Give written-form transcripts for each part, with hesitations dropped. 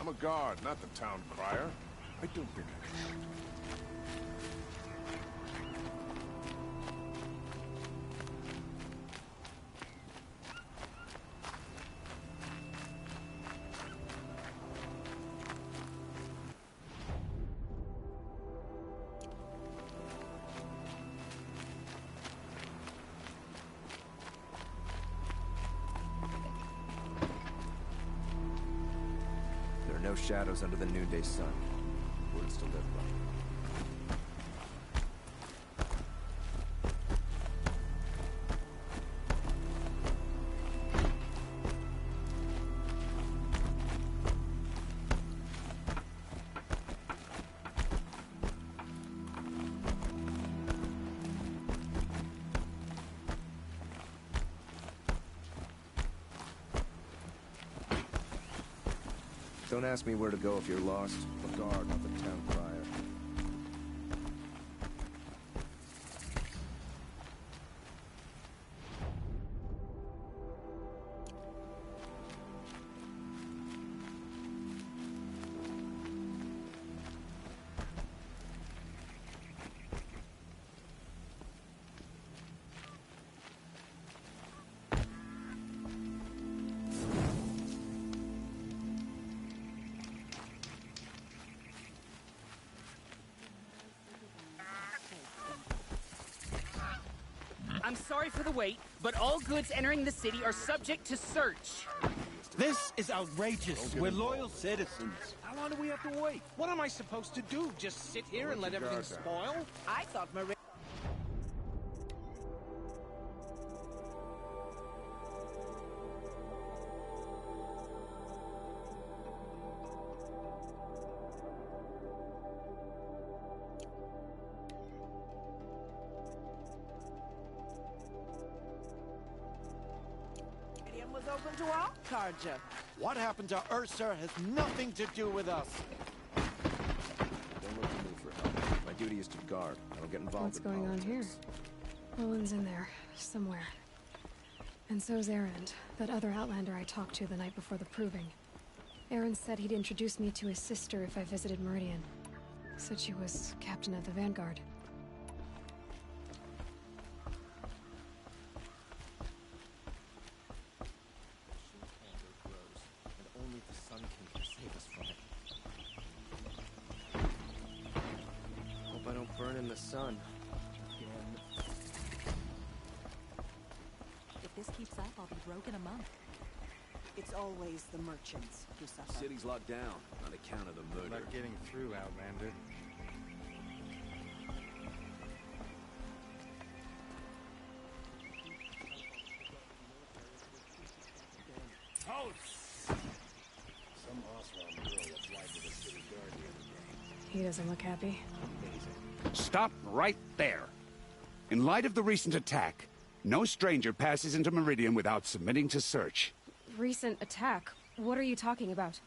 I'm a guard, not the town crier. I do bigger. No shadows under the noonday sun. Words to live by. Don't ask me where to go if you're lost. The guard, not the town crier. I'm sorry for the wait, but all goods entering the city are subject to search. This is outrageous. We're loyal citizens. How long do we have to wait? What am I supposed to do? Just sit here and let everything spoil? I thought Maria... was open to all, Carja. What happened to Ursa has nothing to do with us. Don't look to me for help. My duty is to guard. I don't get involved What's in going on here? politics. Roland's in there, somewhere. And so's Erend, that other Outlander I talked to the night before the proving. Erend said he'd introduce me to his sister if I visited Meridian. Said she was captain of the Vanguard. Hope I don't burn in the sun. If this keeps up, I'll be broke in a month. It's always the merchants who suffer. City's locked down on account of the murder. Not getting through, Outlander. He doesn't look happy. Stop right there. In light of the recent attack, no stranger passes into Meridian without submitting to search. Recent attack? What are you talking about?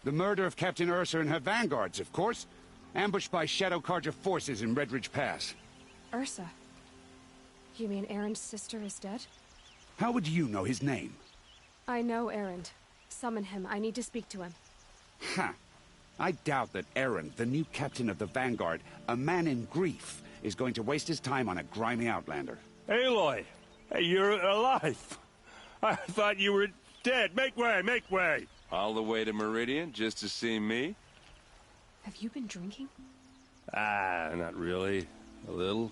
The murder of Captain Ursa and her vanguards, of course. Ambushed by Shadow Carja forces in Redridge Pass. Ursa? You mean Erend's sister is dead? How would you know his name? I know Erend. Summon him. I need to speak to him. Ha! I doubt that Erend, the new captain of the Vanguard, a man in grief, is going to waste his time on a grimy outlander. Aloy! Hey, you're alive! I thought you were dead. Make way, make way! All the way to Meridian just to see me? Have you been drinking? Ah, not really. A little.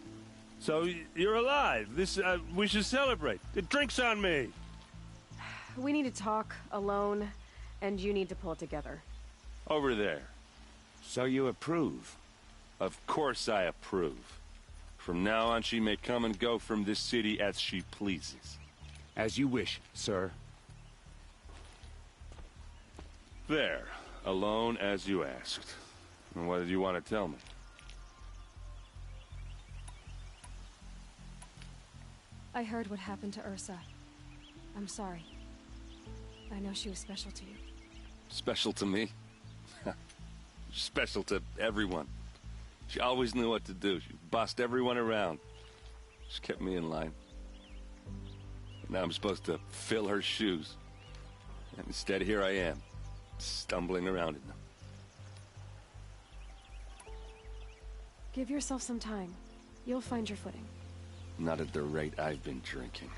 So, you're alive. We should celebrate. The drink's on me. We need to talk, alone, and you need to pull it together. Over there. So you approve? Of course I approve. From now on, she may come and go from this city as she pleases. As you wish, sir. There. Alone as you asked. And what did you want to tell me? I heard what happened to Ursa. I'm sorry. I know she was special to you. Special to me? Special to everyone. She always knew what to do. She bossed everyone around. She kept me in line. Now I'm supposed to fill her shoes. And instead, here I am. stumbling around in them. Give yourself some time. You'll find your footing. Not at the rate I've been drinking.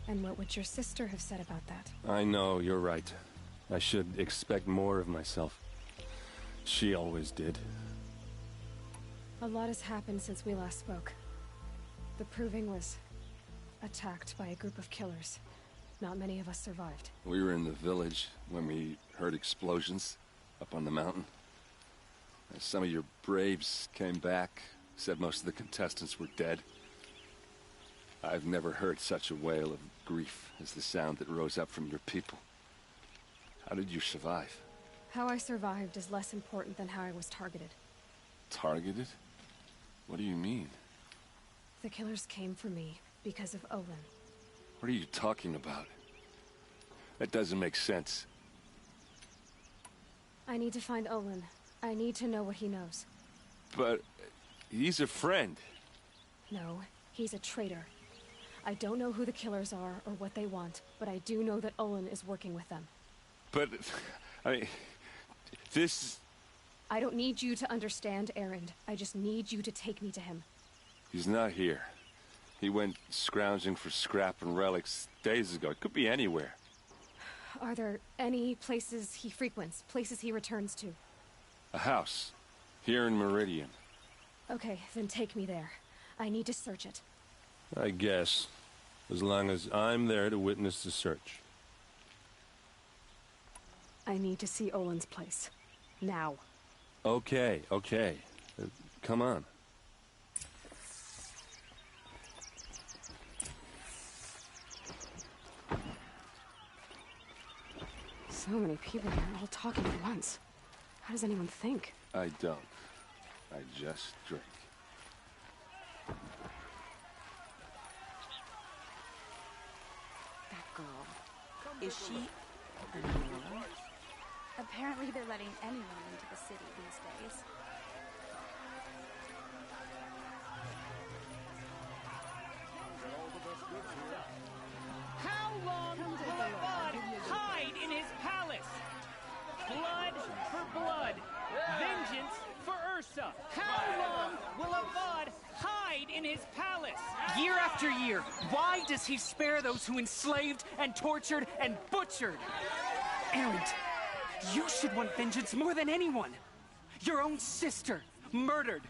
And what would your sister have said about that? I know, you're right. I should expect more of myself. She always did. A lot has happened since we last spoke. The Proving was attacked by a group of killers. Not many of us survived. We were in the village when we heard explosions up on the mountain. Some of your braves came back, said most of the contestants were dead. I've never heard such a wail of grief as the sound that rose up from your people. How did you survive? How I survived is less important than how I was targeted. Targeted? What do you mean? The killers came for me because of Olin. What are you talking about? That doesn't make sense. I need to find Olin. I need to know what he knows. But he's a friend. No, he's a traitor. I don't know who the killers are or what they want, but I do know that Olin is working with them. But, I mean, this... I don't need you to understand, Erend. I just need you to take me to him. He's not here. He went scrounging for scrap and relics days ago. It could be anywhere. Are there any places he frequents, places he returns to? A house. Here in Meridian. Okay, then take me there. I need to search it. I guess. As long as I'm there to witness the search. I need to see Olin's place. Now. Okay, okay. Come on. So many people here, all talking at once. How does anyone think? I don't. I just drink. That girl. Is she a Nora? Apparently they're letting anyone into the city these days. How long will Avad hide in his palace? Blood for blood. Vengeance for Ursa. How long will Avad hide in his palace? Year after year, why does he spare those who enslaved and tortured and butchered? Erend, you should want vengeance more than anyone. Your own sister, murdered.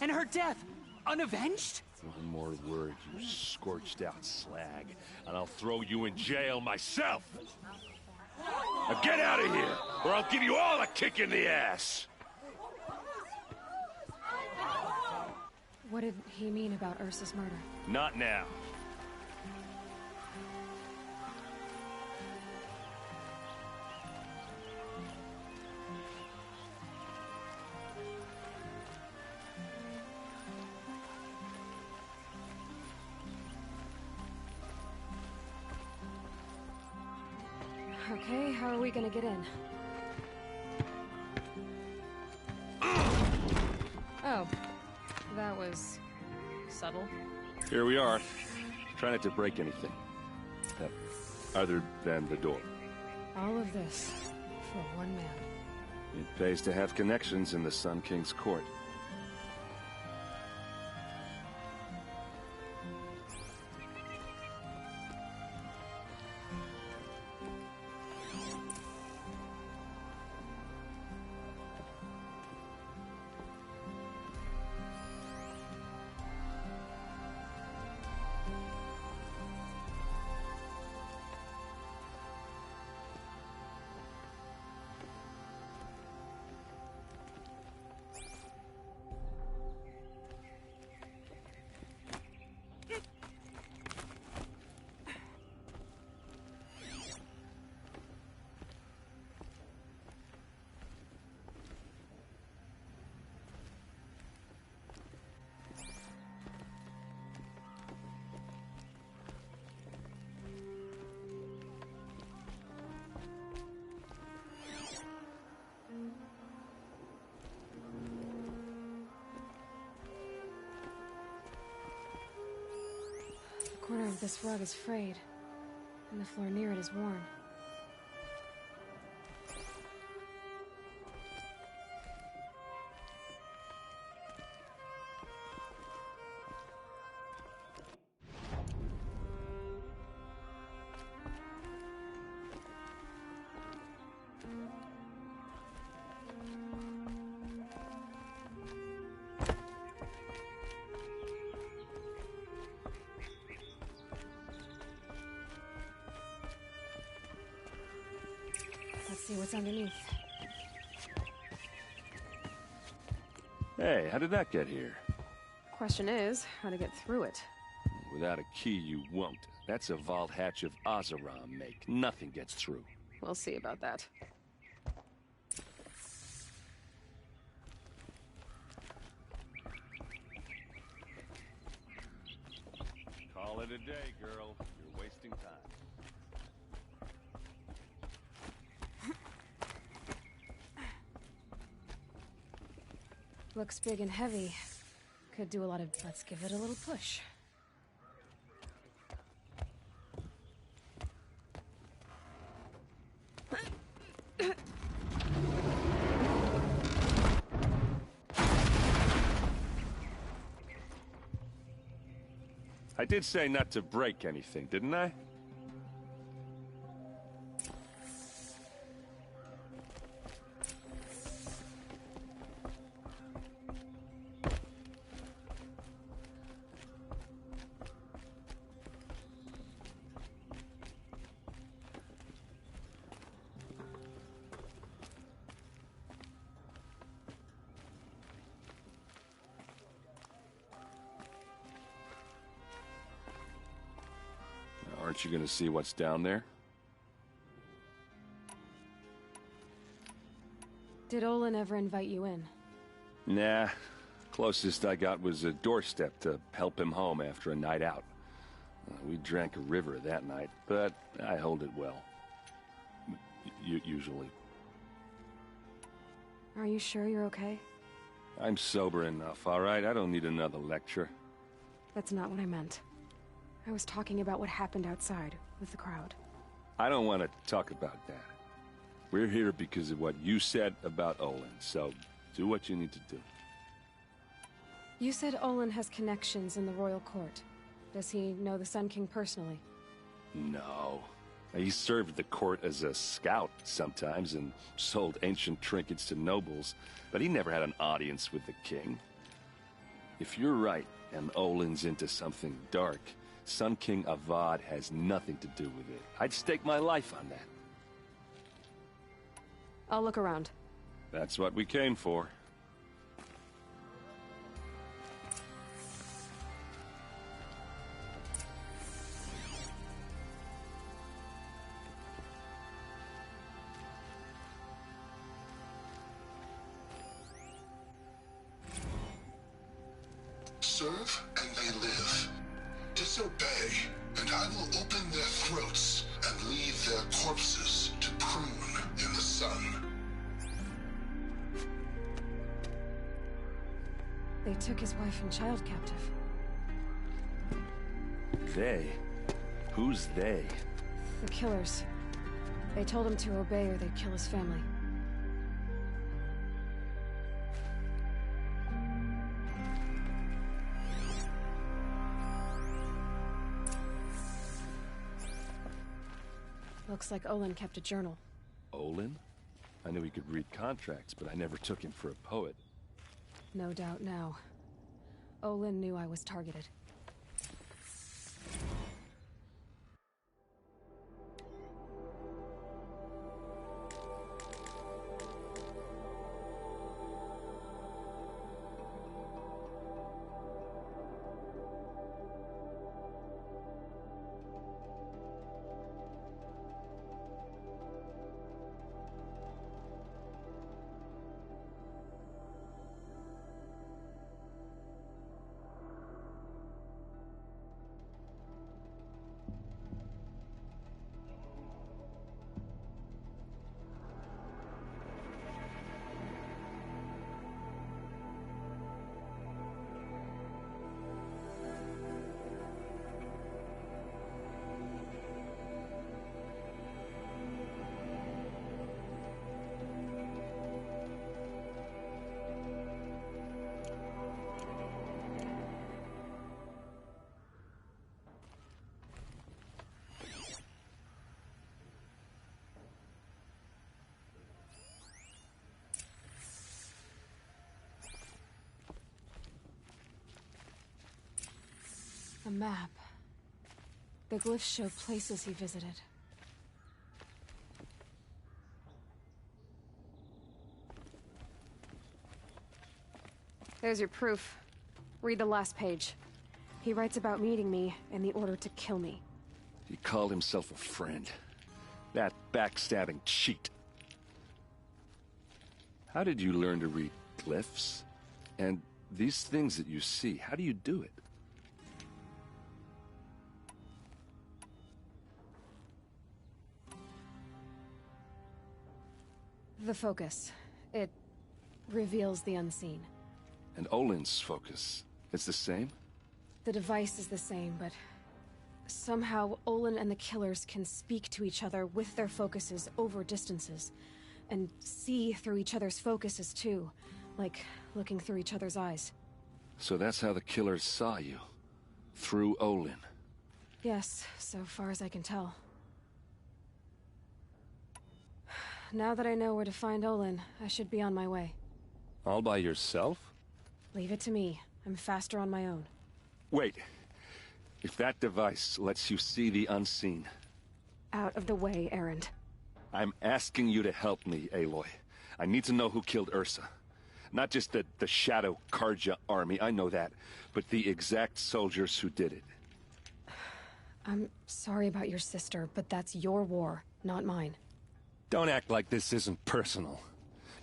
And her death, unavenged? One more word, you scorched out slag, and I'll throw you in jail myself! Now get out of here, or I'll give you all a kick in the ass! What did he mean about Ursa's murder? Not now. Okay, how are we gonna get in? Oh, that was subtle. Here we are. Try not to break anything. Other than the door. All of this for one man. It pays to have connections in the Sun King's court. The corner of this rug is frayed, and the floor near it is worn. see what's underneath. Hey, how did that get here? Question is, how to get through it. Without a key, you won't. That's a vault hatch of Oseram make. Nothing gets through. We'll see about that. Call it a day, girl. You're wasting time. Looks big and heavy. Could do a lot of... Let's give it a little push. I did say not to break anything, didn't I? Aren't you gonna see what's down there? Did Olin ever invite you in? Nah. Closest I got was a doorstep to help him home after a night out. We drank a river that night, but I hold it well. Usually. Are you sure you're okay? I'm sober enough, all right? I don't need another lecture. That's not what I meant. I was talking about what happened outside, with the crowd. I don't want to talk about that. We're here because of what you said about Olin, so do what you need to do. You said Olin has connections in the royal court. Does he know the Sun King personally? No. He served the court as a scout sometimes and sold ancient trinkets to nobles, but he never had an audience with the king. If you're right, and Olin's into something dark, Sun King Avad has nothing to do with it. I'd stake my life on that. I'll look around. That's what we came for. Serve and they live. Disobey, and I will open their throats and leave their corpses to prune in the sun. They took his wife and child captive. They? Who's they? The killers. They told him to obey or they'd kill his family. Looks like Olin kept a journal. Olin? I knew he could read contracts, but I never took him for a poet. No doubt now. Olin knew I was targeted. A map. The glyphs show places he visited. There's your proof. Read the last page. He writes about meeting me and the order to kill me. He called himself a friend. That backstabbing cheat. How did you learn to read glyphs? And these things that you see, how do you do it? The focus. It reveals the unseen. And Olin's focus, it's the same? The device is the same, but somehow Olin and the killers can speak to each other with their focuses over distances, and see through each other's focuses too, like looking through each other's eyes. So that's how the killers saw you? Through Olin? Yes, so far as I can tell. Now that I know where to find Olin, I should be on my way. All by yourself? Leave it to me. I'm faster on my own. Wait. If that device lets you see the unseen... Out of the way, Erend. I'm asking you to help me, Aloy. I need to know who killed Ursa. Not just the Shadow Karja army, I know that, but the exact soldiers who did it. I'm sorry about your sister, but that's your war, not mine. Don't act like this isn't personal.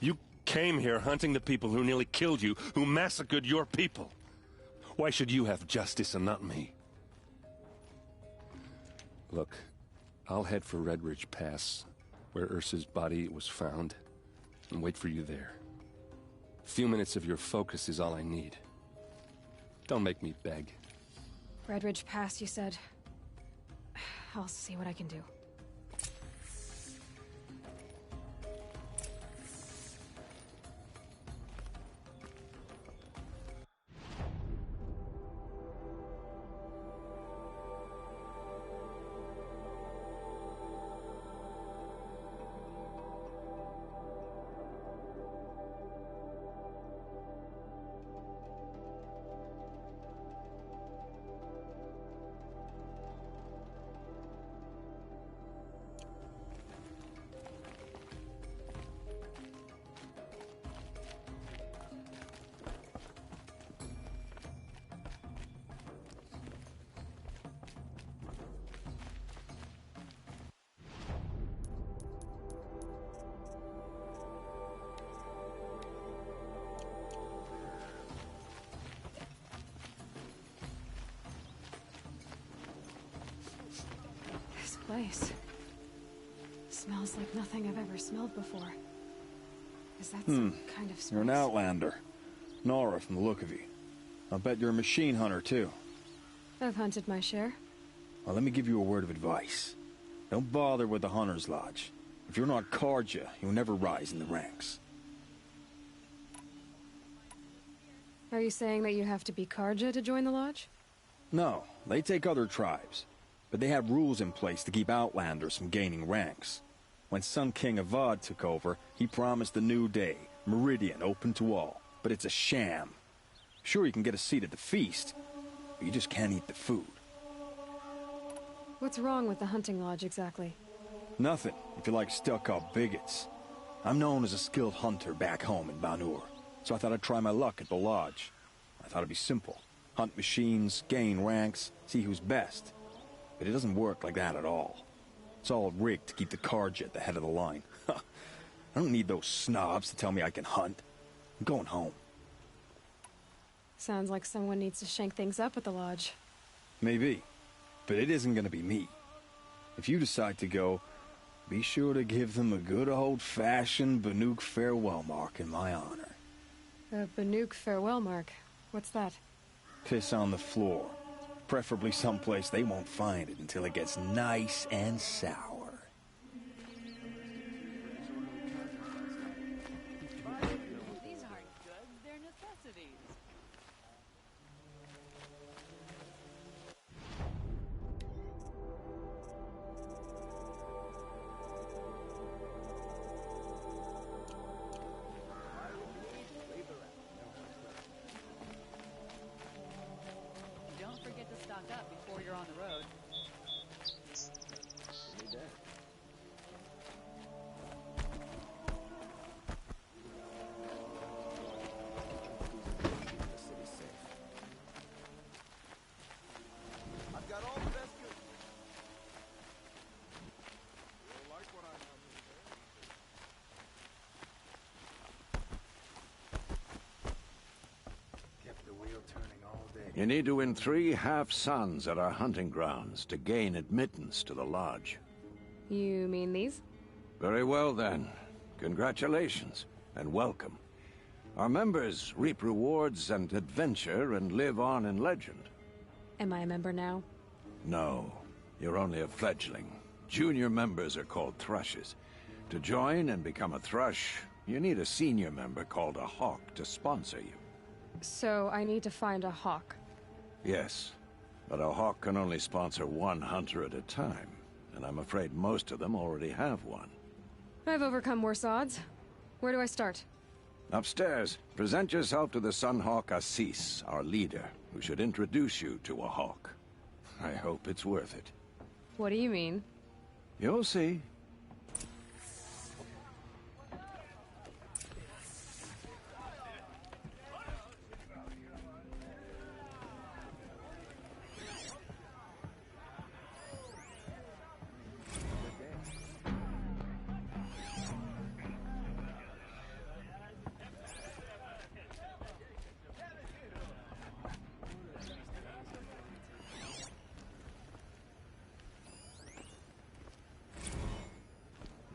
You came here hunting the people who nearly killed you, who massacred your people. Why should you have justice and not me? Look, I'll head for Red Ridge Pass, where Ursa's body was found, and wait for you there. A few minutes of your focus is all I need. Don't make me beg. Red Ridge Pass, you said? I'll see what I can do. Place. Smells like nothing I've ever smelled before. Is that some kind of spice? You're an outlander. Nora from the look of you. I'll bet you're a machine hunter, too. I've hunted my share. Well, let me give you a word of advice. Don't bother with the Hunter's Lodge. If you're not Karja, you'll never rise in the ranks. Are you saying that you have to be Karja to join the lodge? No, they take other tribes. But they have rules in place to keep outlanders from gaining ranks. When Sun King Avad took over, he promised a new day, Meridian open to all. But it's a sham. Sure, you can get a seat at the feast, but you just can't eat the food. What's wrong with the hunting lodge, exactly? Nothing, if you like stuck-up bigots. I'm known as a skilled hunter back home in Banur, so I thought I'd try my luck at the lodge. I thought it'd be simple. Hunt machines, gain ranks, see who's best. But it doesn't work like that at all. It's all rigged to keep the Karja at the head of the line. I don't need those snobs to tell me I can hunt. I'm going home. Sounds like someone needs to shank things up at the lodge. Maybe. But it isn't gonna be me. If you decide to go, be sure to give them a good old-fashioned Banuk farewell mark in my honor. A Banuk farewell mark? What's that? Piss on the floor. Preferably someplace they won't find it until it gets nice and sour. These aren't good, they're necessities. Don't forget to stock up before you're on the road. You need to win 3 half-suns at our hunting grounds to gain admittance to the lodge. You mean these? Very well, then. Congratulations, and welcome. Our members reap rewards and adventure and live on in legend. Am I a member now? No, you're only a fledgling. Junior members are called thrushes. To join and become a thrush, you need a senior member called a hawk to sponsor you. So I need to find a hawk. Yes, but a hawk can only sponsor 1 hunter at a time, and I'm afraid most of them already have one. I've overcome worse odds. Where do I start? Upstairs, present yourself to the Sunhawk Assis, our leader, who should introduce you to a hawk. I hope it's worth it. What do you mean? You'll see.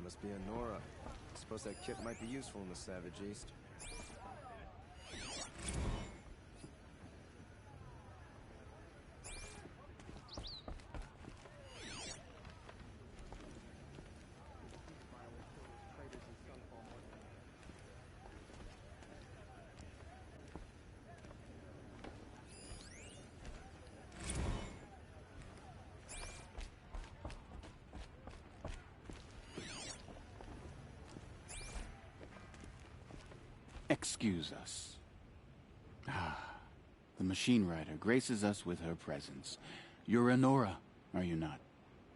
Must be a Nora. I suppose that kit might be useful in the Savage East. Excuse us. The machine rider graces us with her presence. You're a Nora, are you not?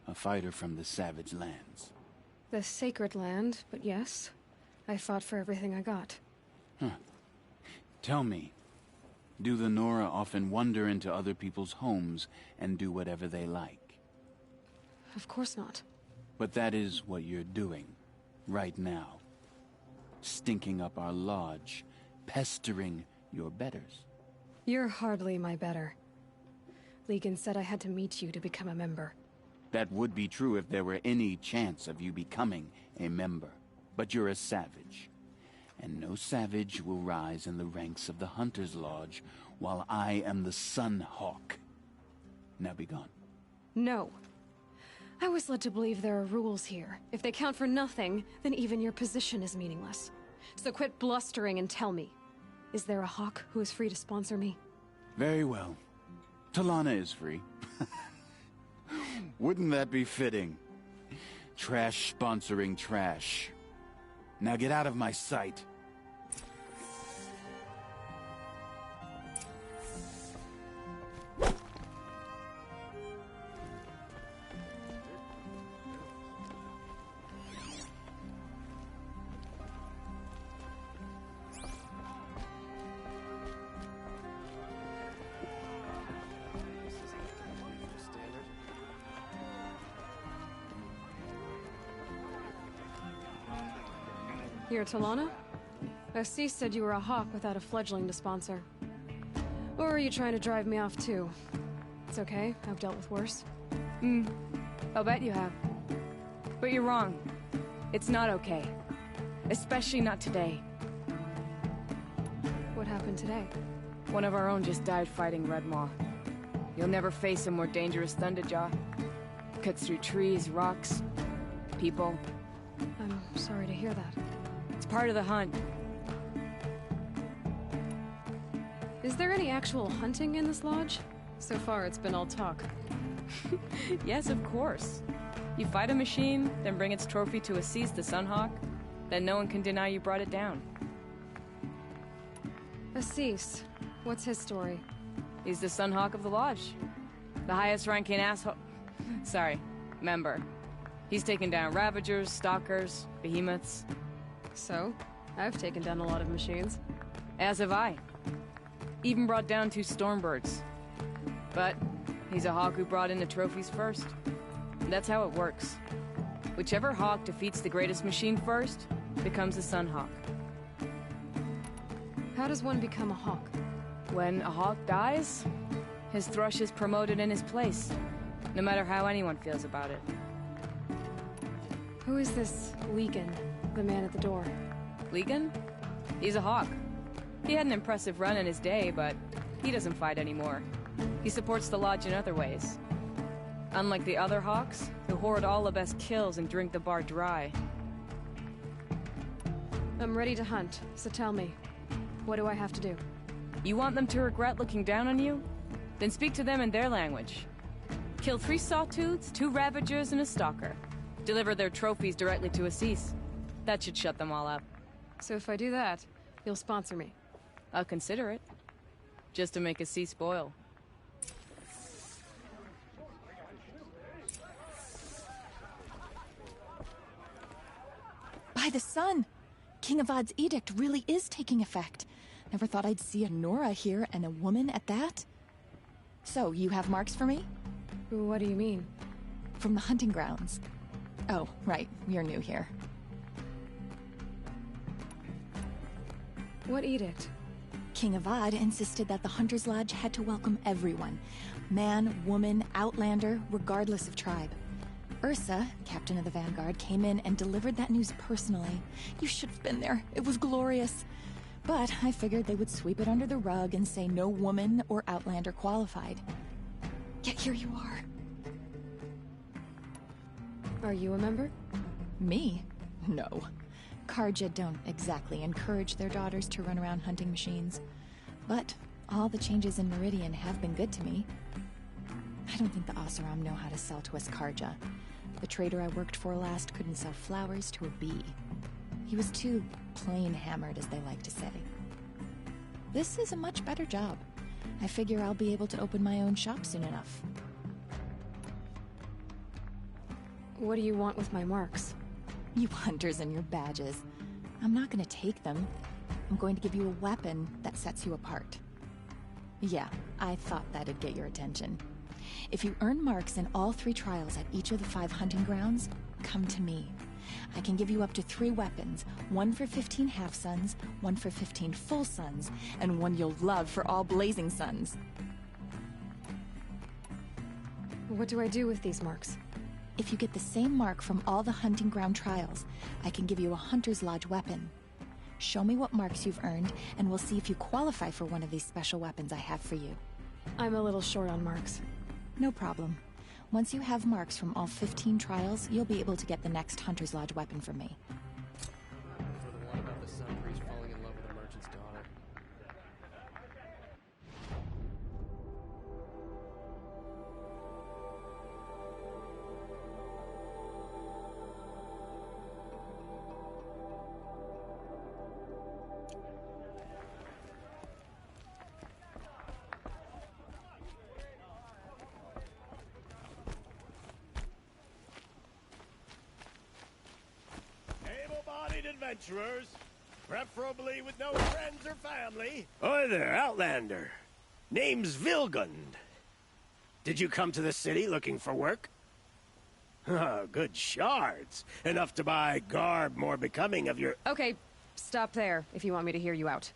A fighter from the Savage Lands. The Sacred Land, but yes. I fought for everything I got. Tell me, do the Nora often wander into other people's homes and do whatever they like? Of course not. But that is what you're doing, right now. Stinking up our lodge, pestering your betters. You're hardly my better. Legan said I had to meet you to become a member. That would be true if there were any chance of you becoming a member. But you're a savage. And no savage will rise in the ranks of the Hunter's Lodge while I am the Sunhawk. Now be gone. No. I was led to believe there are rules here. If they count for nothing, then even your position is meaningless. So quit blustering and tell me. Is there a hawk who is free to sponsor me? Very well. Talana is free. Wouldn't that be fitting? Trash sponsoring trash. Now get out of my sight. Here, Talana? Assis said you were a hawk without a fledgling to sponsor. Or are you trying to drive me off too? It's okay, I've dealt with worse. I'll bet you have. But you're wrong. It's not okay. Especially not today. What happened today? One of our own just died fighting Red Maw. You'll never face a more dangerous Thunderjaw. Cuts through trees, rocks, people. I'm sorry to hear that. It's part of the hunt. Is there any actual hunting in this lodge? So far, it's been all talk. Yes, of course. You fight a machine, then bring its trophy to Assis the Sunhawk, then no one can deny you brought it down. Assis, what's his story? He's the Sunhawk of the Lodge. The highest ranking asshole... Sorry, member. He's taken down Ravagers, Stalkers, Behemoths. So, I've taken down a lot of machines. As have I. Even brought down 2 Stormbirds. But he's a hawk who brought in the trophies first. And that's how it works. Whichever hawk defeats the greatest machine first, becomes a Sunhawk. How does one become a hawk? When a hawk dies, his thrush is promoted in his place, no matter how anyone feels about it. Who is this Legan, the man at the door? Legan? He's a hawk. He had an impressive run in his day, but he doesn't fight anymore. He supports the Lodge in other ways. Unlike the other hawks, who hoard all the best kills and drink the bar dry. I'm ready to hunt, so tell me, what do I have to do? You want them to regret looking down on you? Then speak to them in their language. Kill 3 sawtooths, 2 ravagers, and a stalker. Deliver their trophies directly to Assis. That should shut them all up. So if I do that, you'll sponsor me? I'll consider it. Just to make Assis boil. By the sun! King Avad's edict really is taking effect. Never thought I'd see a Nora here, and a woman at that. So, you have marks for me? What do you mean? From the hunting grounds. Oh, right. You're new here. What edict? King Avad insisted that the Hunter's Lodge had to welcome everyone. Man, woman, outlander, regardless of tribe. Ursa, captain of the Vanguard, came in and delivered that news personally. You should have been there. It was glorious. But I figured they would sweep it under the rug and say no woman or outlander qualified. Yet here you are. Are you a member? Me? No. Karja don't exactly encourage their daughters to run around hunting machines. But all the changes in Meridian have been good to me. I don't think the Oseram know how to sell to us Karja. The trader I worked for last couldn't sell flowers to a bee. He was too plain-hammered, as they like to say. This is a much better job. I figure I'll be able to open my own shop soon enough. What do you want with my marks? You hunters and your badges. I'm not gonna take them. I'm going to give you a weapon that sets you apart. Yeah, I thought that'd get your attention. If you earn marks in all 3 trials at each of the 5 hunting grounds, come to me. I can give you up to 3 weapons, 1 for 15 half-suns, 1 for 15 full suns, and 1 you'll love for all blazing suns. What do I do with these marks? If you get the same mark from all the hunting ground trials, I can give you a Hunter's Lodge weapon. Show me what marks you've earned, and we'll see if you qualify for one of these special weapons I have for you. I'm a little short on marks. No problem. Once you have marks from all 15 trials, you'll be able to get the next Hunter's Lodge weapon from me. For the one about the sun priest falling in love with a merchant's daughter. Able-bodied adventurers, preferably with no friends or family. Oi there, Outlander. Name's Vilgund. Did you come to the city looking for work? Good shards. Enough to buy garb more becoming of your... Okay, stop there, if you want me to hear you out.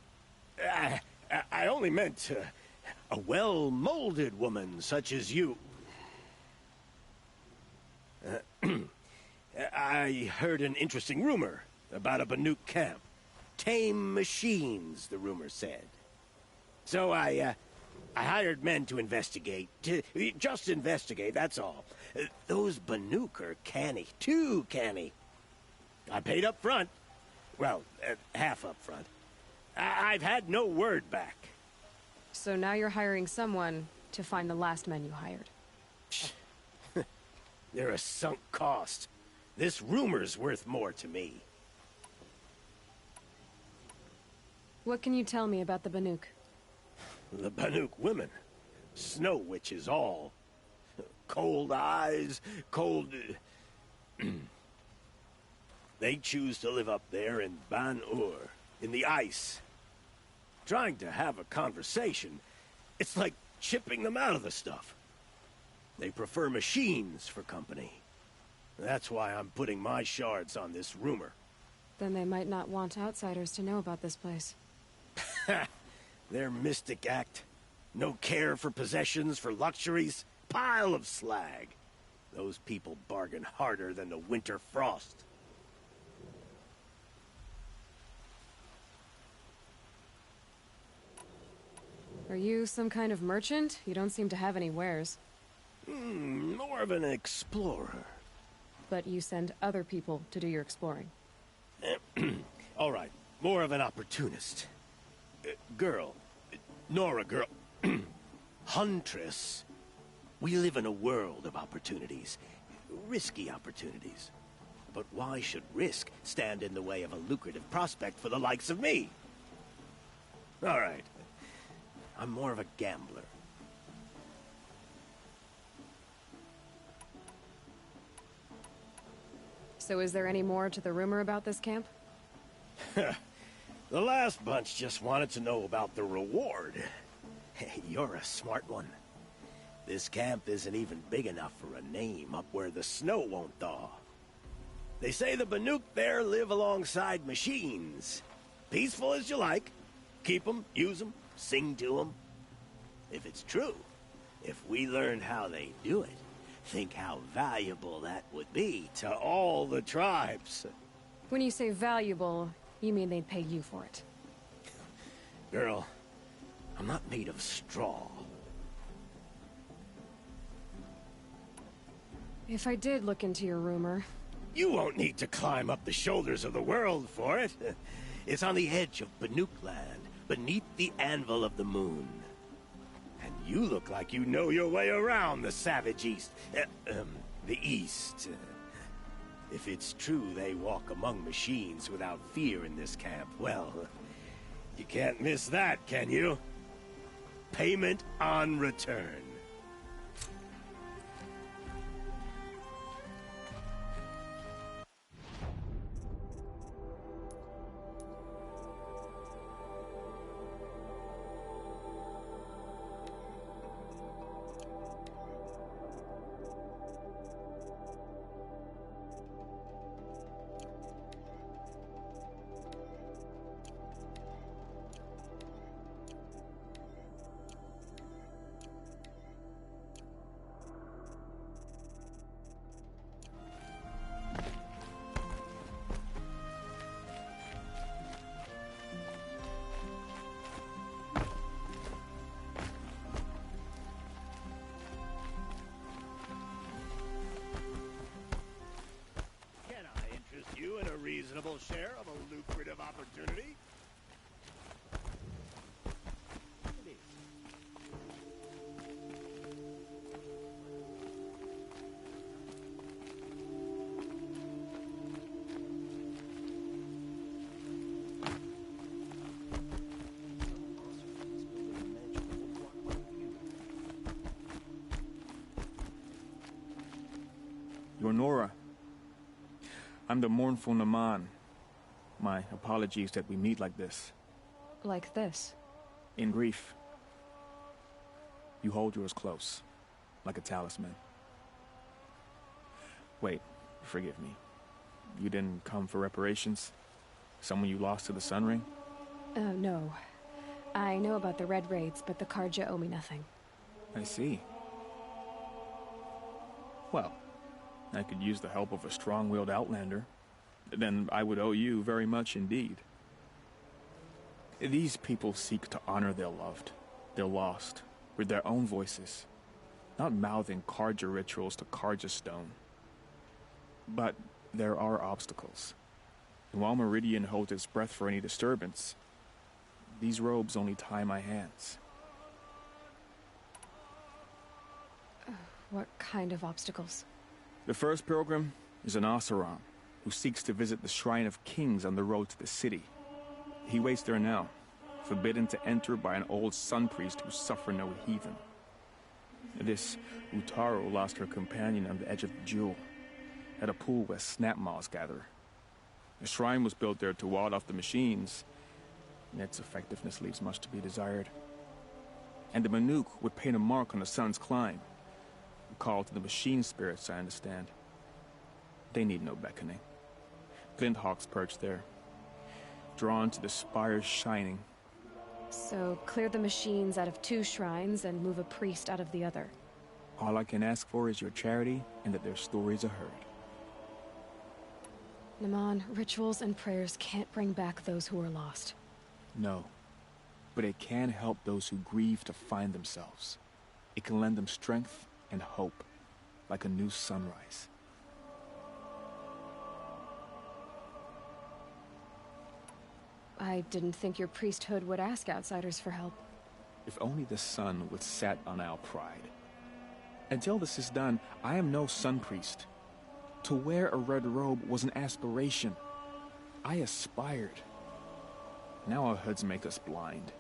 I only meant a well-molded woman such as you. I heard an interesting rumor about a Banuk camp. Tame machines, the rumor said. So I hired men to investigate. Just investigate, that's all. Those Banuk are canny. Too canny. I paid up front. Well, half up front. I've had no word back. So now you're hiring someone to find the last men you hired. They're a sunk cost. This rumor's worth more to me. What can you tell me about the Banuk? The Banuk women. Snow witches all. Cold eyes, cold... They choose to live up there in Ban-Ur, in the ice. Trying to have a conversation, it's like chipping them out of the stuff. They prefer machines for company. That's why I'm putting my shards on this rumor. Then they might not want outsiders to know about this place. Their mystic act. No care for possessions, for luxuries. Pile of slag. Those people bargain harder than the winter frost. Are you some kind of merchant? You don't seem to have any wares. More of an explorer. But you send other people to do your exploring. All right, more of an opportunist. Girl. Nora girl. Huntress. We live in a world of opportunities. Risky opportunities. But why should risk stand in the way of a lucrative prospect for the likes of me? All right. I'm more of a gambler. So is there any more to the rumor about this camp? The last bunch just wanted to know about the reward. Hey, you're a smart one. This camp isn't even big enough for a name up where the snow won't thaw. They say the Banuk there live alongside machines. Peaceful as you like. Keep them, use them, sing to them. If it's true, if we learned how they do it, think how valuable that would be to all the tribes. When you say valuable, you mean they'd pay you for it. Girl, I'm not made of straw. If I did look into your rumor... You won't need to climb up the shoulders of the world for it. It's on the edge of Banuk land, beneath the anvil of the moon. And you look like you know your way around the savage east. The east. If it's true they walk among machines without fear in this camp, well, you can't miss that, can you? Payment on return. You in a reasonable share of a lucrative opportunity? You're Nora. I'm the mournful Naman. My apologies that we meet like this. Like this? In grief. You hold yours close, like a talisman. Wait, forgive me. You didn't come for reparations? Someone you lost to the Sun Ring? No. I know about the Red Raids, but the Carja owe me nothing. I see. Well, I could use the help of a strong-willed outlander. Then I would owe you very much indeed. These people seek to honor their loved, their lost, with their own voices, not mouthing Carja rituals to Carja stone. But there are obstacles. And while Meridian holds its breath for any disturbance, these robes only tie my hands. What kind of obstacles? The first pilgrim is an Oseram, who seeks to visit the Shrine of Kings on the road to the city. He waits there now, forbidden to enter by an old sun priest who suffered no heathen. This Utaru lost her companion on the edge of the Jewel, at a pool where snap moths gather. The shrine was built there to ward off the machines, and its effectiveness leaves much to be desired. And the Banuk would paint a mark on the sun's climb, a call to the machine spirits, I understand. They need no beckoning. Glinthawks perch there, drawn to the spire's shining. So, clear the machines out of 2 shrines and move a priest out of the other. All I can ask for is your charity and that their stories are heard. Naman, rituals and prayers can't bring back those who are lost. No. But it can help those who grieve to find themselves. It can lend them strength and hope, like a new sunrise. I didn't think your priesthood would ask outsiders for help. If only the sun would set on our pride. Until this is done, I am no sun priest. To wear a red robe was an aspiration. I aspired. Now our hoods make us blind.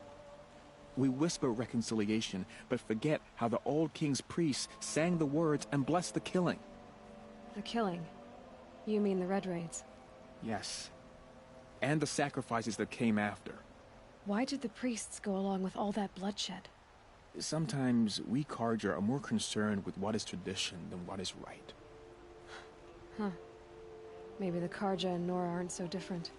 We whisper reconciliation, but forget how the old king's priests sang the words and blessed the killing. The killing? You mean the Red Raids? Yes. And the sacrifices that came after. Why did the priests go along with all that bloodshed? Sometimes we Carja are more concerned with what is tradition than what is right. Huh. Maybe the Carja and Nora aren't so different.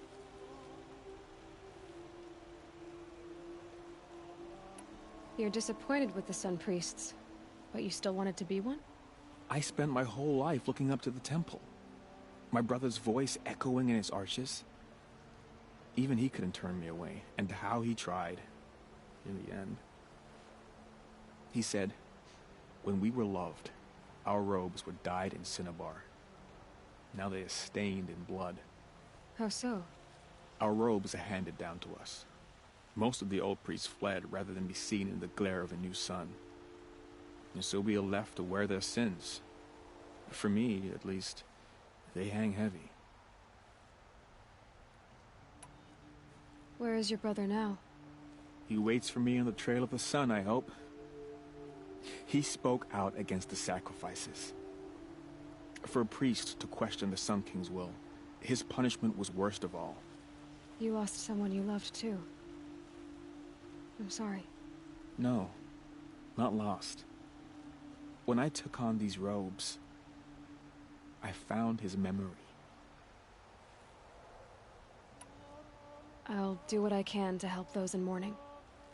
You're disappointed with the Sun Priests, but you still wanted to be one? I spent my whole life looking up to the temple. My brother's voice echoing in its arches. Even he couldn't turn me away, and how he tried. In the end. He said, when we were loved, our robes were dyed in cinnabar. Now they are stained in blood. How so? Our robes are handed down to us. Most of the old priests fled rather than be seen in the glare of a new sun. And so we are left to wear their sins. For me, at least, they hang heavy. Where is your brother now? He waits for me on the trail of the sun, I hope. He spoke out against the sacrifices. For a priest to question the Sun King's will, his punishment was worst of all. You lost someone you loved too. I'm sorry. No, not lost. When I took on these robes, I found his memory. I'll do what I can to help those in mourning.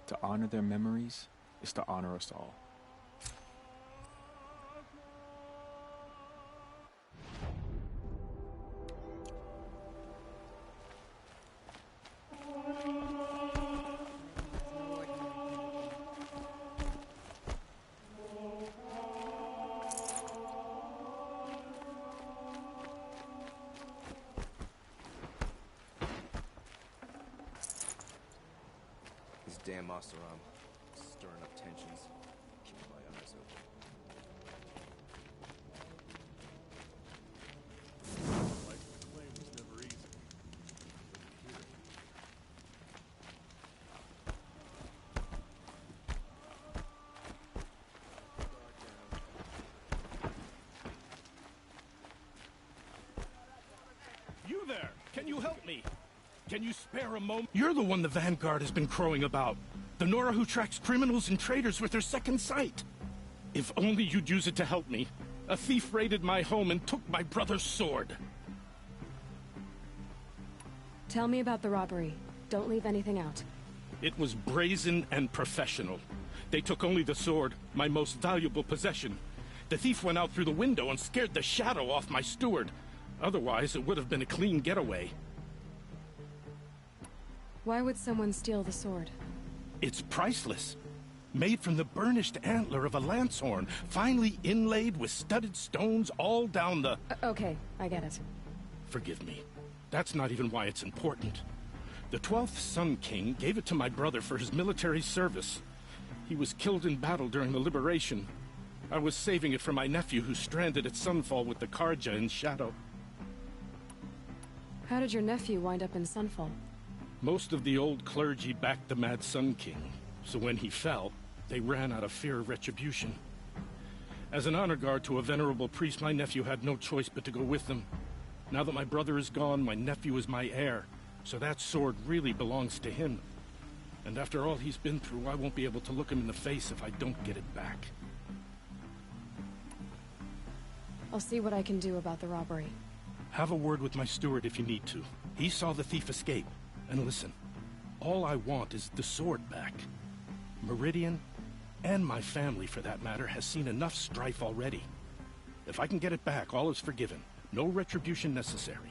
To honor their memories is to honor us all. Damn Oseram, stirring up tensions. Keeping my eyes open. Life of the claim was never easy. You there! Can you help me? Can you spare a moment? You're the one the Vanguard has been crowing about. The Nora who tracks criminals and traitors with her second sight. If only you'd use it to help me. A thief raided my home and took my brother's sword. Tell me about the robbery. Don't leave anything out. It was brazen and professional. They took only the sword, my most valuable possession. The thief went out through the window and scared the shadow off my steward. Otherwise, it would have been a clean getaway. Why would someone steal the sword? It's priceless. Made from the burnished antler of a lancehorn, finely inlaid with studded stones all down the... Okay, I get it. Forgive me. That's not even why it's important. The 12th Sun King gave it to my brother for his military service. He was killed in battle during the Liberation. I was saving it for my nephew who's stranded at Sunfall with the Carja in Shadow. How did your nephew wind up in Sunfall? Most of the old clergy backed the Mad Sun King, so when he fell, they ran out of fear of retribution. As an honor guard to a venerable priest, my nephew had no choice but to go with them. Now that my brother is gone, my nephew is my heir, so that sword really belongs to him. And after all he's been through, I won't be able to look him in the face if I don't get it back. I'll see what I can do about the robbery. Have a word with my steward if you need to. He saw the thief escape. And listen, All I want is the sword back. Meridian, and my family for that matter, has seen enough strife already. If I can get it back, all is forgiven. No retribution necessary.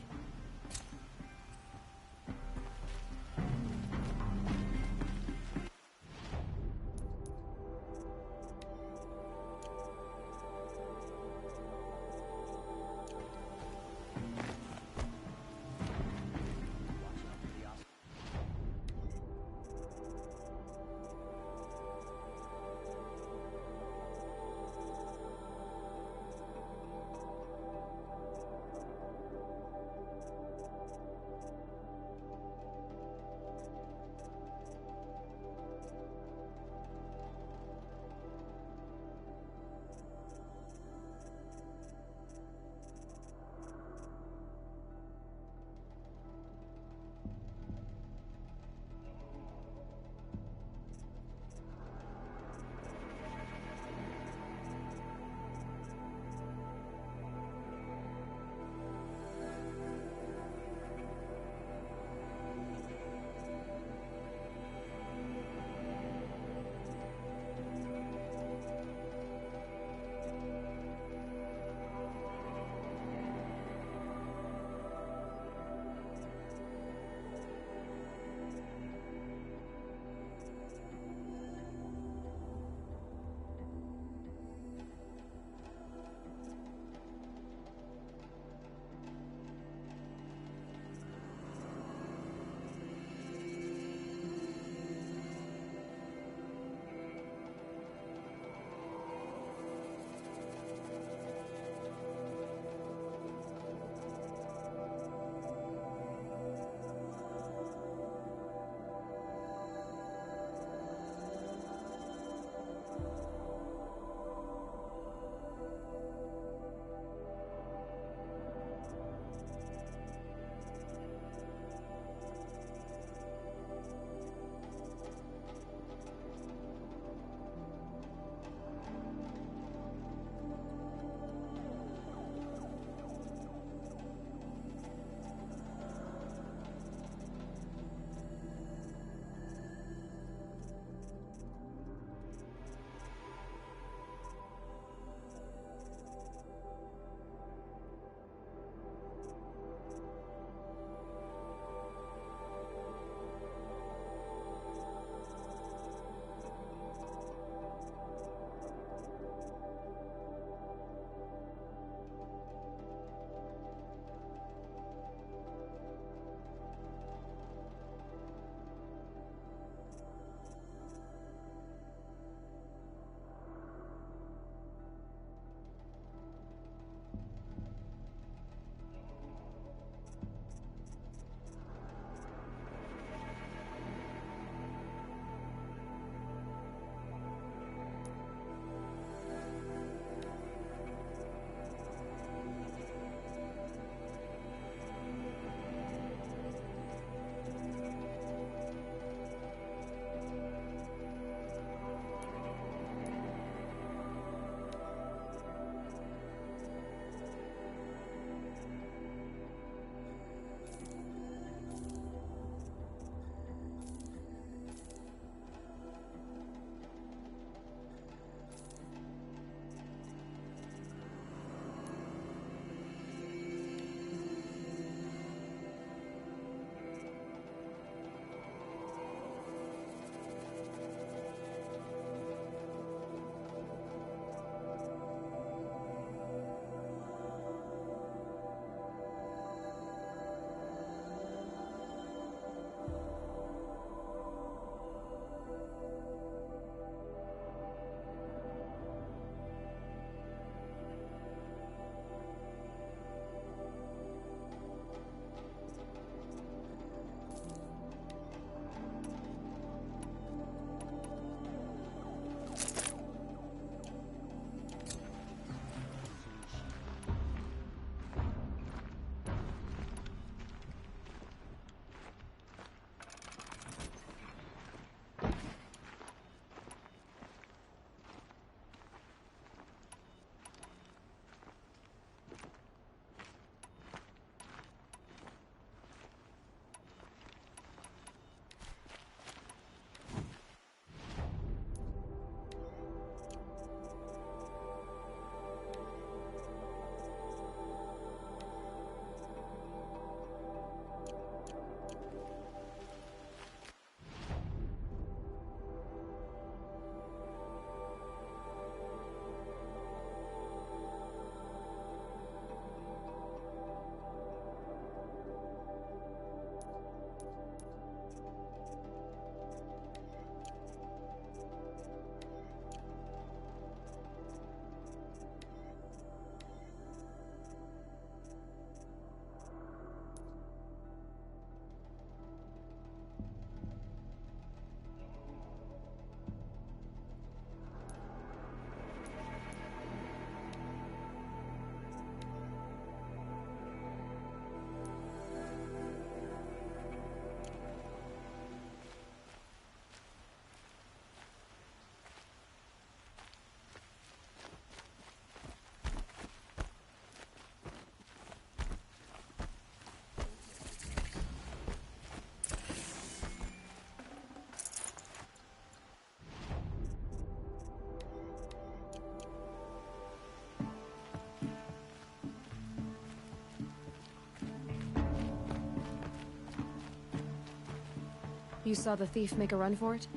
You saw the thief make a run for it?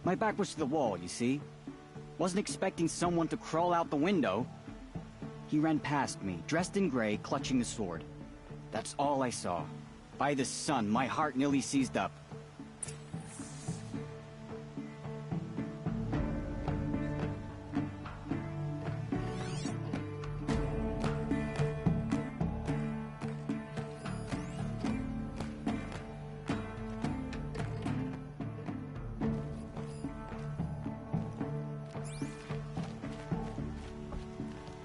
My back was to the wall, you see. Wasn't expecting someone to crawl out the window. He ran past me, dressed in gray, clutching the sword. That's all I saw. By the sun, my heart nearly seized up.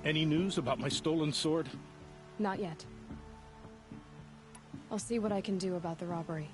Any news about my stolen sword? Not yet. I'll see what I can do about the robbery.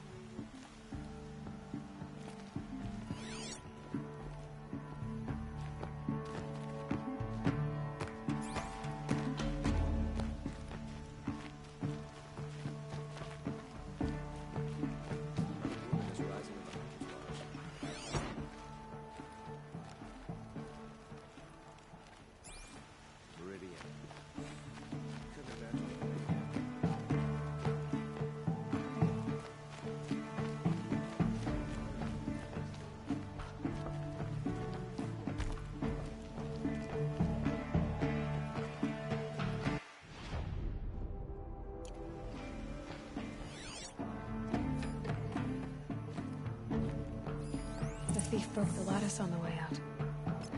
The thief broke the lattice on the way out.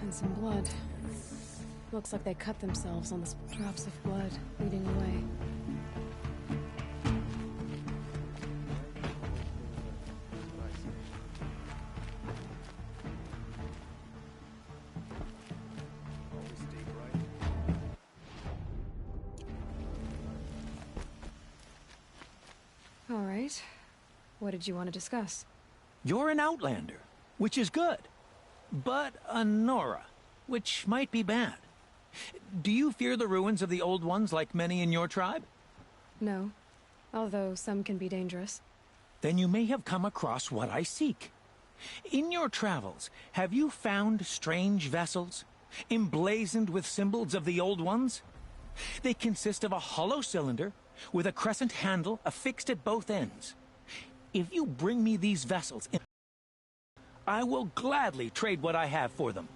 And some blood. Looks like they cut themselves on the drops of blood leading away. All right. What did you want to discuss? You're an outlander, which is good. But a Nora, which might be bad. Do you fear the ruins of the Old Ones like many in your tribe? No, although some can be dangerous. Then you may have come across what I seek. In your travels, have you found strange vessels, emblazoned with symbols of the Old Ones? They consist of a hollow cylinder with a crescent handle affixed at both ends. If you bring me these vessels, I will gladly trade what I have for them.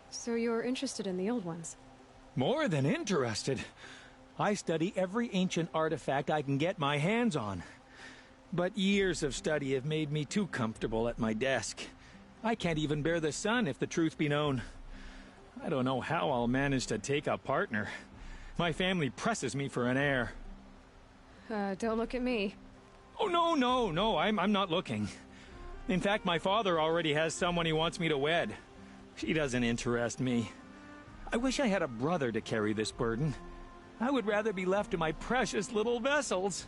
So you're interested in the Old Ones? More than interested. I study every ancient artifact I can get my hands on. But years of study have made me too comfortable at my desk. I can't even bear the sun, if the truth be known. I don't know how I'll manage to take a partner. My family presses me for an heir. Don't look at me. Oh, no, I'm not looking. In fact, my father already has someone he wants me to wed. She doesn't interest me. I wish I had a brother to carry this burden. I would rather be left to my precious little vessels.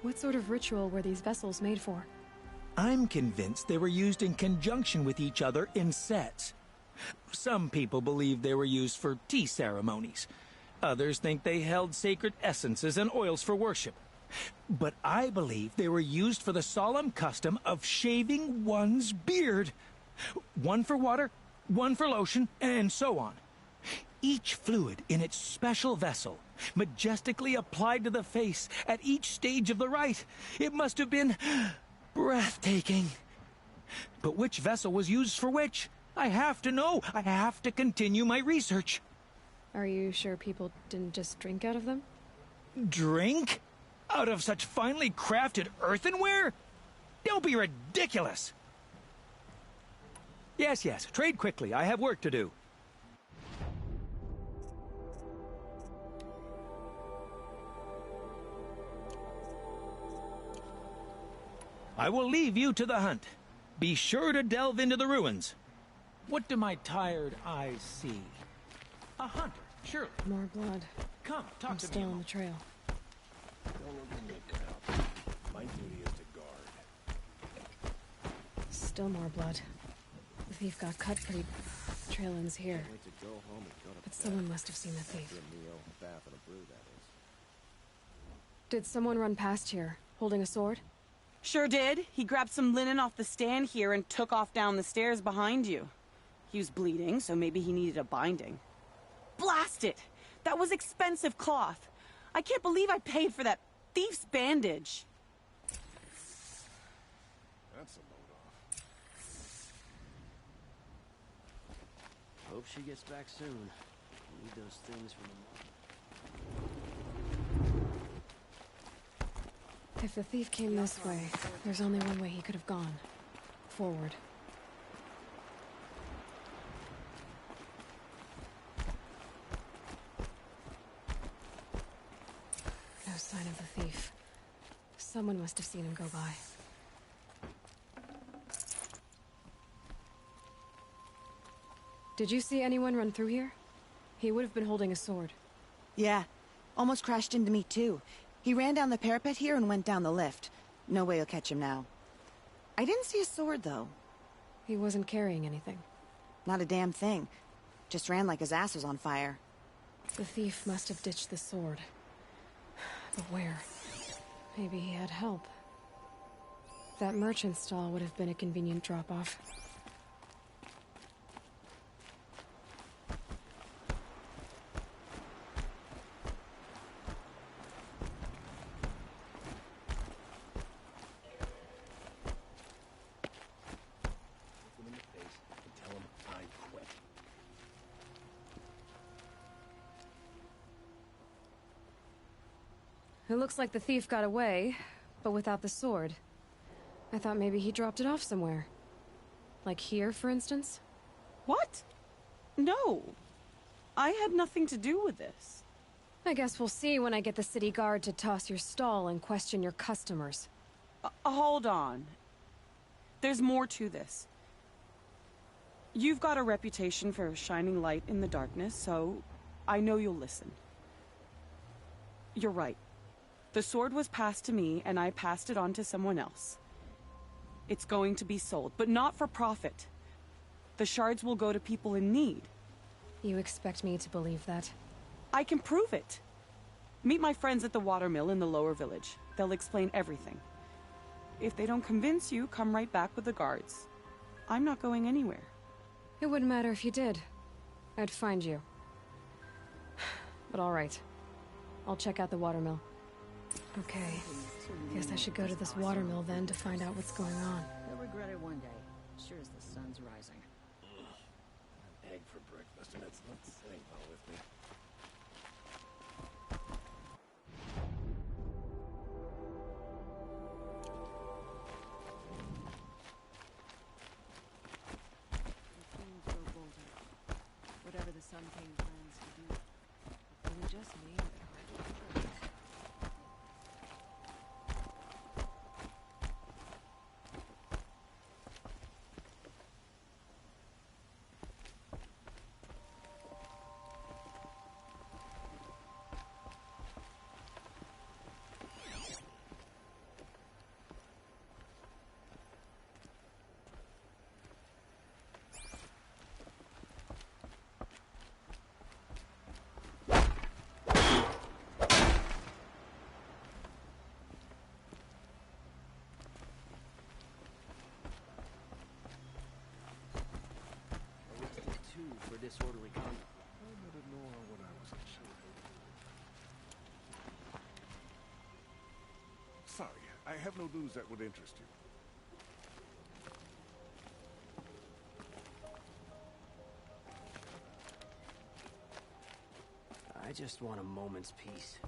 What sort of ritual were these vessels made for? I'm convinced they were used in conjunction with each other in sets. Some people believe they were used for tea ceremonies. Others think they held sacred essences and oils for worship. But I believe they were used for the solemn custom of shaving one's beard. One for water, one for lotion, and so on. Each fluid in its special vessel, majestically applied to the face at each stage of the rite. It must have been breathtaking. But which vessel was used for which? I have to know. I have to continue my research. Are you sure people didn't just drink out of them? Drink? Out of such finely crafted earthenware? Don't be ridiculous! Yes, trade quickly. I have work to do. I will leave you to the hunt. Be sure to delve into the ruins. What do my tired eyes see? A hunter, surely. More blood. Come, talk to me. I'm still on the trail. My duty is to guard. Still more blood. The thief got cut pretty. The trail ends here. But someone must have seen the thief. Did someone run past here, holding a sword? Sure did. He grabbed some linen off the stand here and took off down the stairs behind you. He was bleeding, so maybe he needed a binding. Blast it! That was expensive cloth. I can't believe I paid for that thief's bandage. That's a load off. Hope she gets back soon. Need those things from the If the thief came this way, there's only one way he could have gone. Forward. No sign of the thief. Someone must have seen him go by. Did you see anyone run through here? He would have been holding a sword. Yeah. Almost crashed into me, too. He ran down the parapet here and went down the lift. No way you'll catch him now. I didn't see a sword, though. He wasn't carrying anything. Not a damn thing. Just ran like his ass was on fire. The thief must have ditched the sword. But where? Maybe he had help. That merchant stall would have been a convenient drop-off. It looks like the thief got away, but without the sword. I thought maybe he dropped it off somewhere. Like here, for instance? What? No. I had nothing to do with this. I guess we'll see when I get the city guard to toss your stall and question your customers. Hold on. There's more to this. You've got a reputation for shining light in the darkness, so I know you'll listen. You're right. The sword was passed to me, and I passed it on to someone else. It's going to be sold, but not for profit. The shards will go to people in need. You expect me to believe that? I can prove it. Meet my friends at the watermill in the lower village. They'll explain everything. If they don't convince you, come right back with the guards. I'm not going anywhere. It wouldn't matter if you did. I'd find you. But all right. I'll check out the watermill. Okay. Guess I should go to this watermill then to find out what's going on. You'll regret it one day, sure as the sun's rising. An egg for breakfast, and it's not sitting well with me. Whatever the Sun King plans to do, if we just made it. For disorderly conduct. I never know what I was showing. Sorry, I have no news that would interest you. I just want a moment's peace.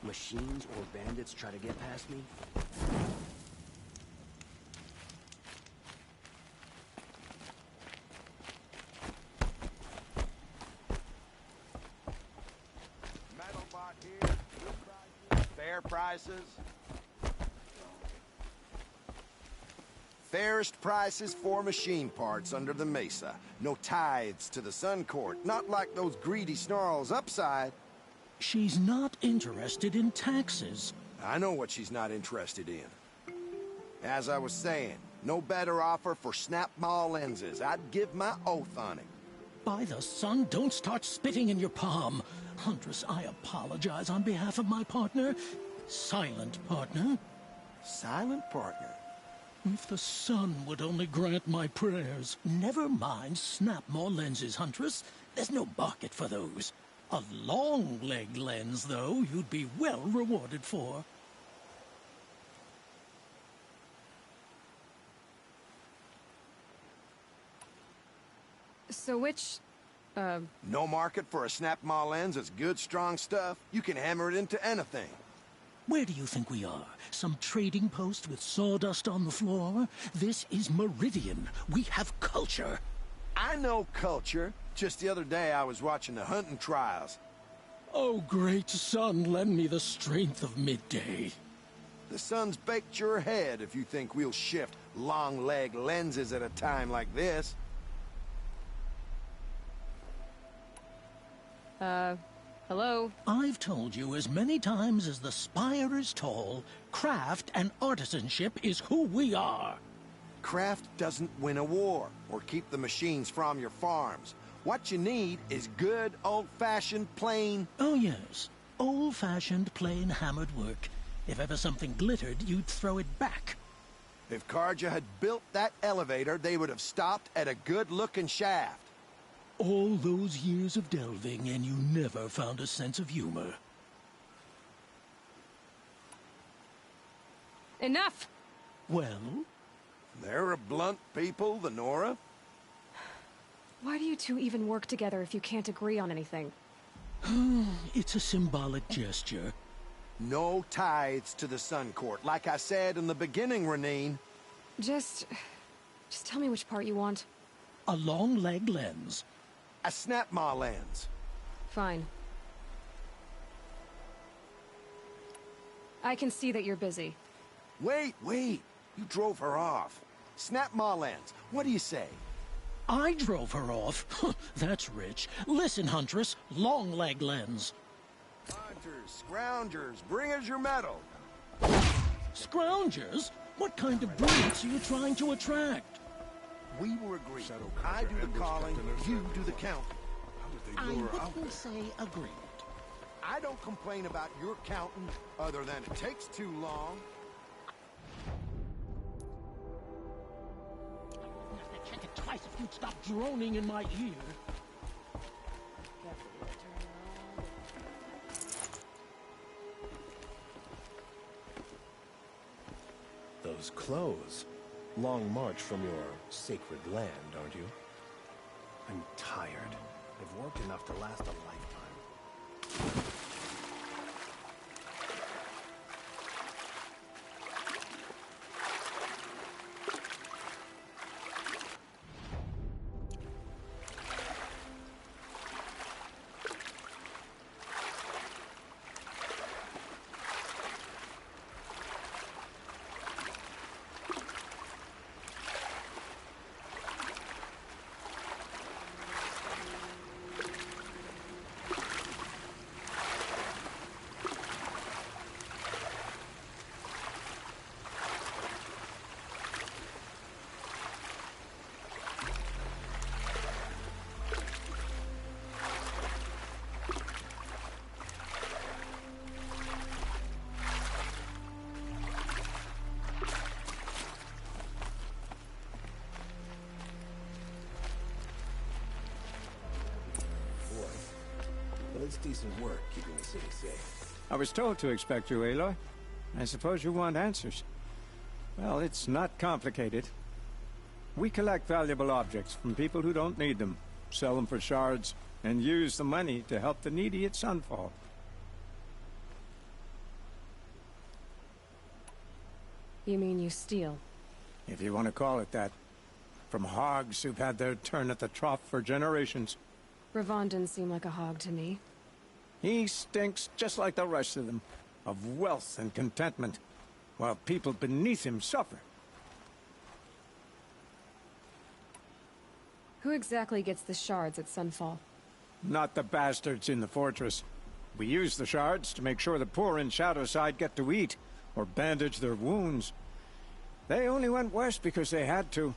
machines or bandits try to get past me? Metalbot here. Fair prices. Fairest prices for machine parts under the Mesa. No tithes to the Sun Court. Not like those greedy snarls upside. She's not interested in taxes. I know what she's not interested in. As I was saying, no better offer for snap-maw lenses. I'd give my oath on it. By the sun, don't start spitting in your palm. Huntress, I apologize on behalf of my partner. Silent partner. Silent partner? If the sun would only grant my prayers. Never mind snap-maw lenses, Huntress. There's no market for those. A long-leg lens, though, you'd be well rewarded for. So which, No market for a snap-maw lens that's good, strong stuff. You can hammer it into anything. Where do you think we are? Some trading post with sawdust on the floor? This is Meridian. We have culture. I know culture. Just the other day I was watching the hunting trials. Oh, great sun, lend me the strength of midday. The sun's baked your head if you think we'll shift long-leg lenses at a time like this. Hello? I've told you as many times as the spire is tall, craft and artisanship is who we are. Craft doesn't win a war or keep the machines from your farms. What you need is good, old-fashioned, plain... Oh, yes. Old-fashioned, plain hammered work. If ever something glittered, you'd throw it back. If Carja had built that elevator, they would have stopped at a good-looking shaft. All those years of delving, and you never found a sense of humor. Enough! Well? They're a blunt people, the Nora. Why do you two even work together if you can't agree on anything? It's a symbolic gesture. No tithes to the Sun Court, like I said in the beginning, Renine. Just tell me which part you want. A long-leg lens. A snap-maw lens. Fine. I can see that you're busy. Wait. You drove her off. Snap-maw lens. What do you say? I drove her off? That's rich. Listen, Huntress. Long-leg lens. Hunters, scroungers, bring us your metal. Scroungers? What kind of brilliance are you trying to attract? We were agreed. I do the calling, you do the counting. I wouldn't say agreement. I don't complain about your counting, other than it takes too long. I'd check it twice if you'd stop droning in my ear. Those clothes. Long march from your sacred land, aren't you? I'm tired. I've worked enough to last a lifetime. It's decent work keeping the city safe. I was told to expect you, Aloy. I suppose you want answers. Well, it's not complicated. We collect valuable objects from people who don't need them, sell them for shards, and use the money to help the needy at Sunfall. You mean you steal? If you want to call it that. From hogs who've had their turn at the trough for generations. Ravon didn't seem like a hog to me. He stinks just like the rest of them, of wealth and contentment, while people beneath him suffer. Who exactly gets the shards at Sunfall? Not the bastards in the fortress. We use the shards to make sure the poor in Shadowside get to eat, or bandage their wounds. They only went west because they had to.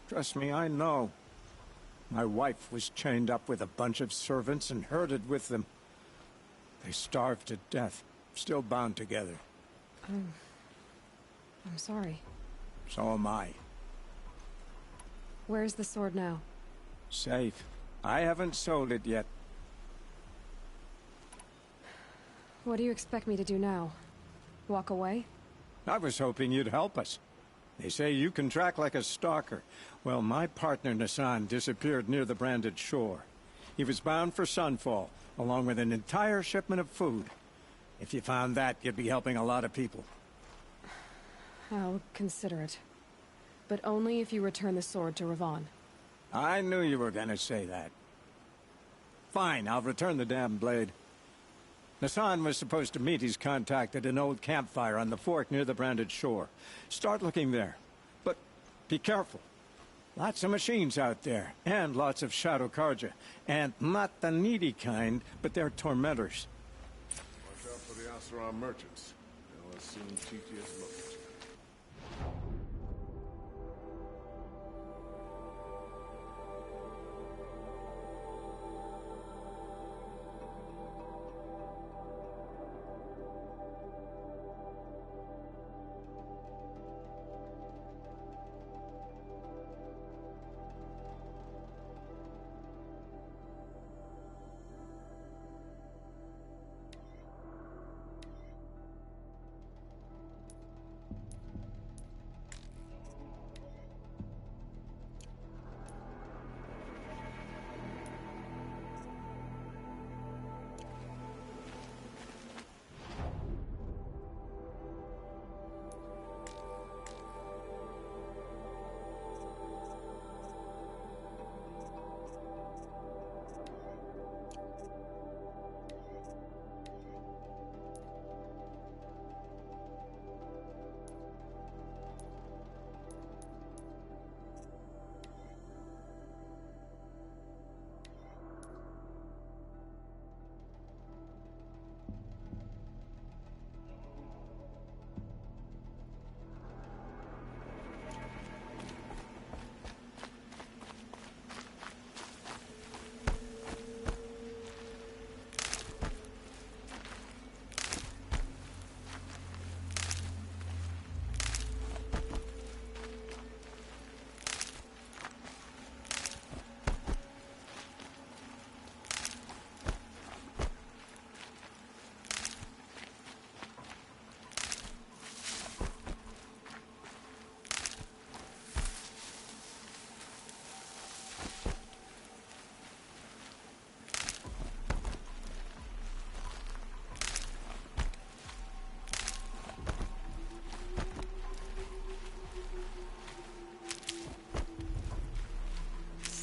Trust me, I know. My wife was chained up with a bunch of servants and herded with them. They starved to death, still bound together. Oh. I'm sorry. So am I. Where's the sword now? Safe. I haven't sold it yet. What do you expect me to do now? Walk away? I was hoping you'd help us. They say you can track like a stalker. Well, my partner Nassan disappeared near the branded shore. He was bound for Sunfall, along with an entire shipment of food. If you found that, you'd be helping a lot of people. I'll consider it. But only if you return the sword to Ravon. I knew you were gonna say that. Fine, I'll return the damn blade. Nassan was supposed to meet his contact at an old campfire on the fork near the branded shore. Start looking there. But be careful. Lots of machines out there, and lots of Shadow Karja. And not the needy kind, but they're tormentors. Watch out for the Oseram merchants. They'll as soon cheat you as look at you.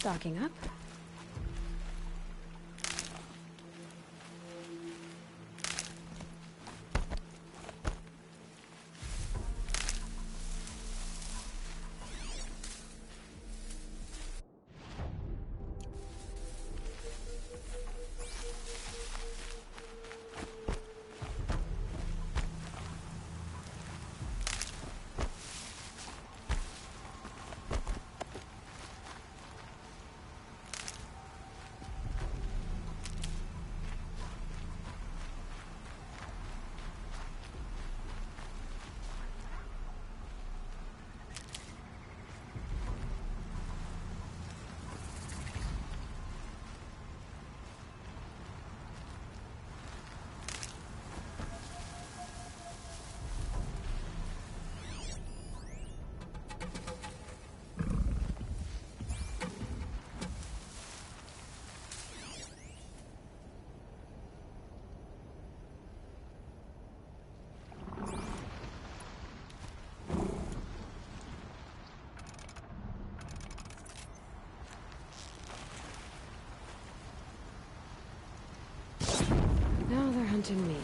Stocking up. Now they're hunting me.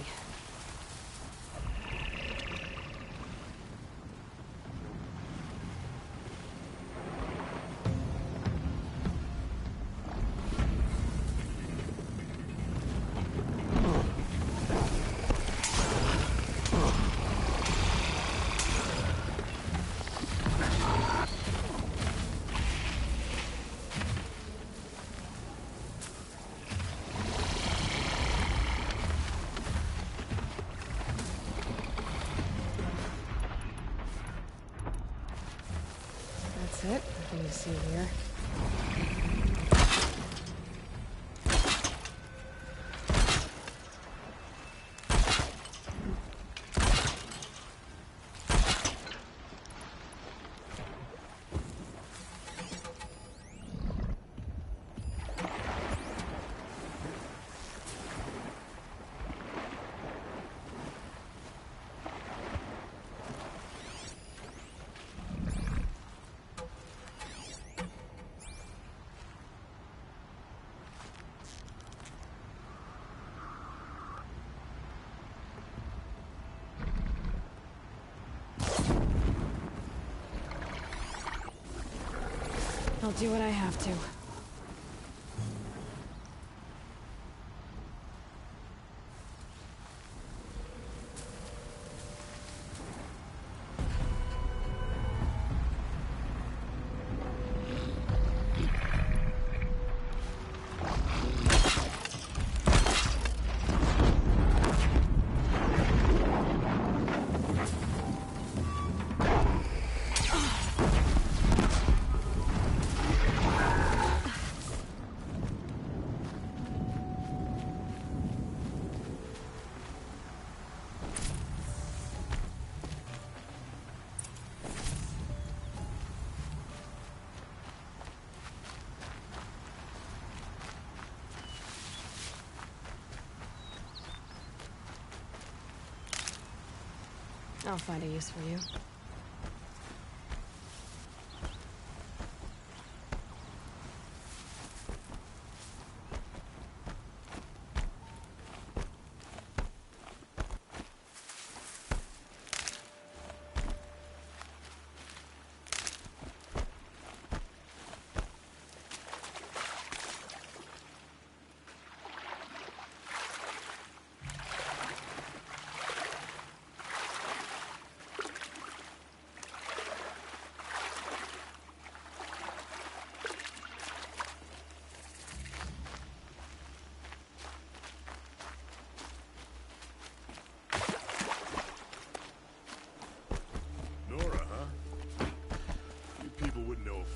That's it. Nothing to see here. I'll do what I have to. I'll find a use for you.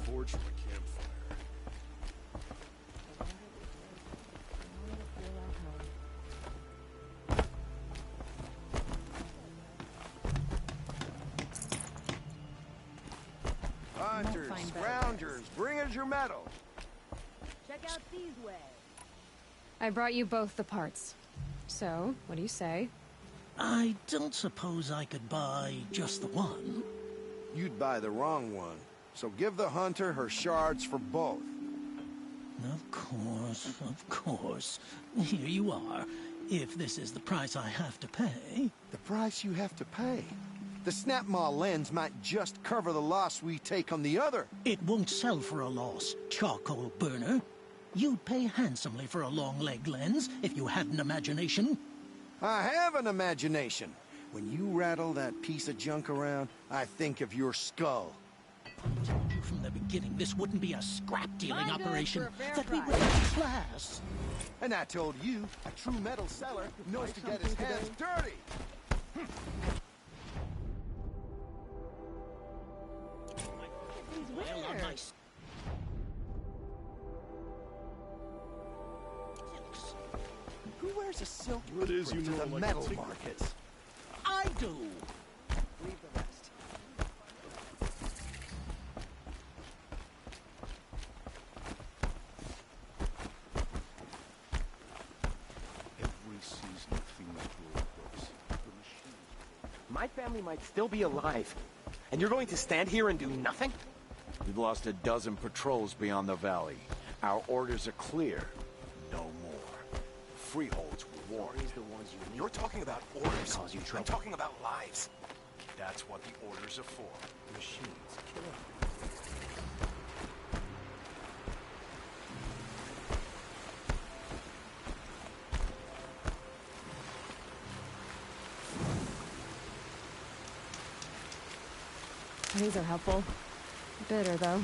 Forge from a campfire. Hunters, scroungers, bring us your metal. Check out these ways. I brought you both the parts. So, what do you say? I don't suppose I could buy just the one. You'd buy the wrong one. So give the hunter her shards for both. Of course. Here you are. If this is the price I have to pay... The price you have to pay? The Snapmaw lens might just cover the loss we take on the other. It won't sell for a loss, charcoal burner. You'd pay handsomely for a long leg lens if you had an imagination. I have an imagination. When you rattle that piece of junk around, I think of your skull. I told you from the beginning this wouldn't be a scrap-dealing operation, that we would have class. And I told you, a true metal seller knows to get his hands dirty. Who wears a silk What is apron you to know the like metal a ticket? markets? I do. Leave the rest. Every season things grow worse. The machines. My family might still be alive. And you're going to stand here and do nothing? We've lost a dozen patrols beyond the valley. Our orders are clear. No more. Freeholds will war. Always the ones you You're talking about orders. cause you I'm trouble. talking about lives. That's what the orders are for. Machines kill them. These are helpful. Bitter, though.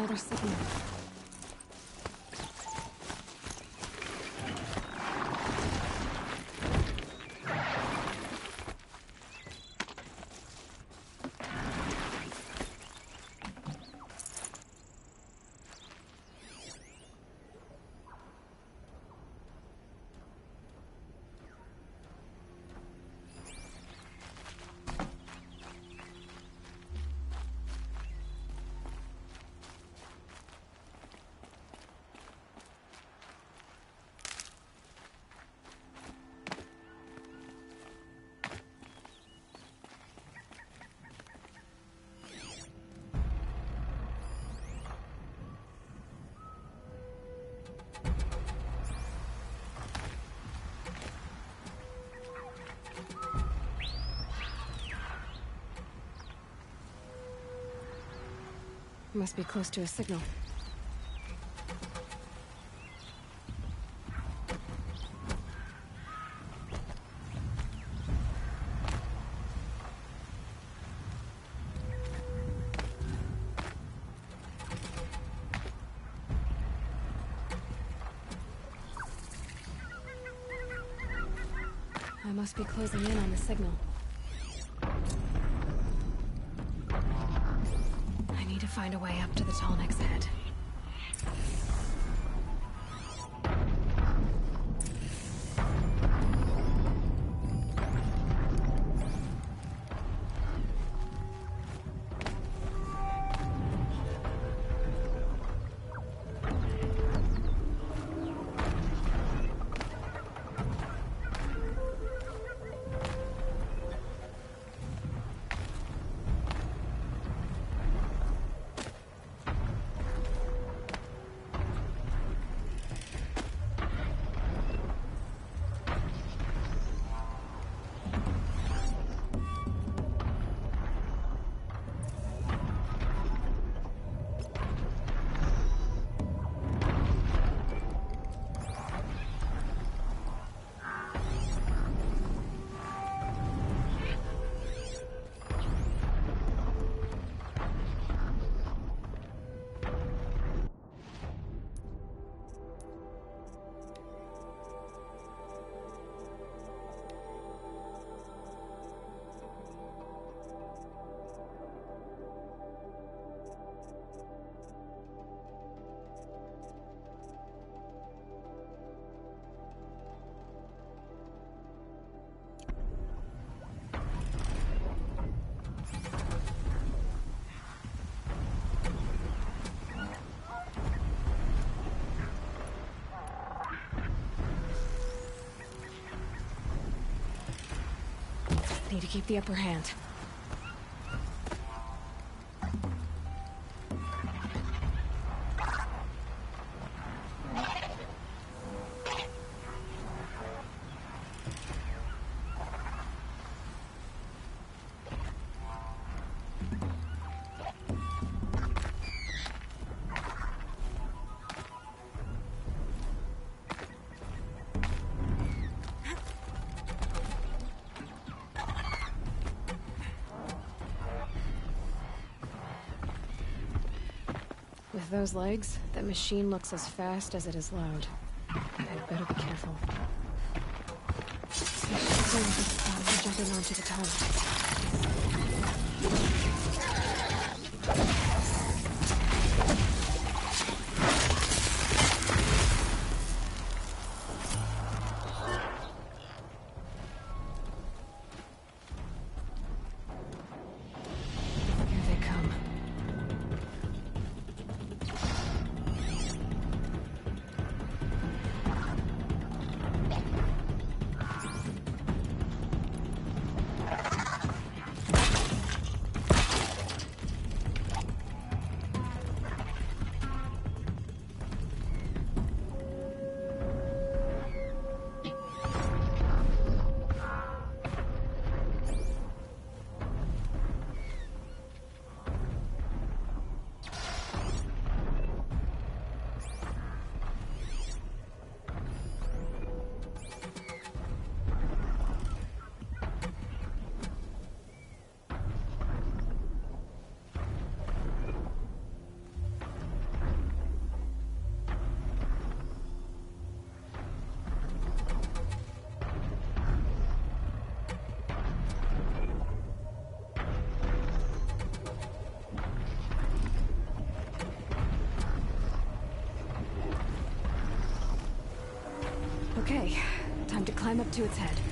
another signal. Must be close to a signal. I must be closing in on the signal. I need to find a way up to the Tallneck's head. Need to keep the upper hand. With those legs, that machine looks as fast as it is loud. I'd better be careful. I'm jumping onto the tunnel. Okay, time to climb up to its head.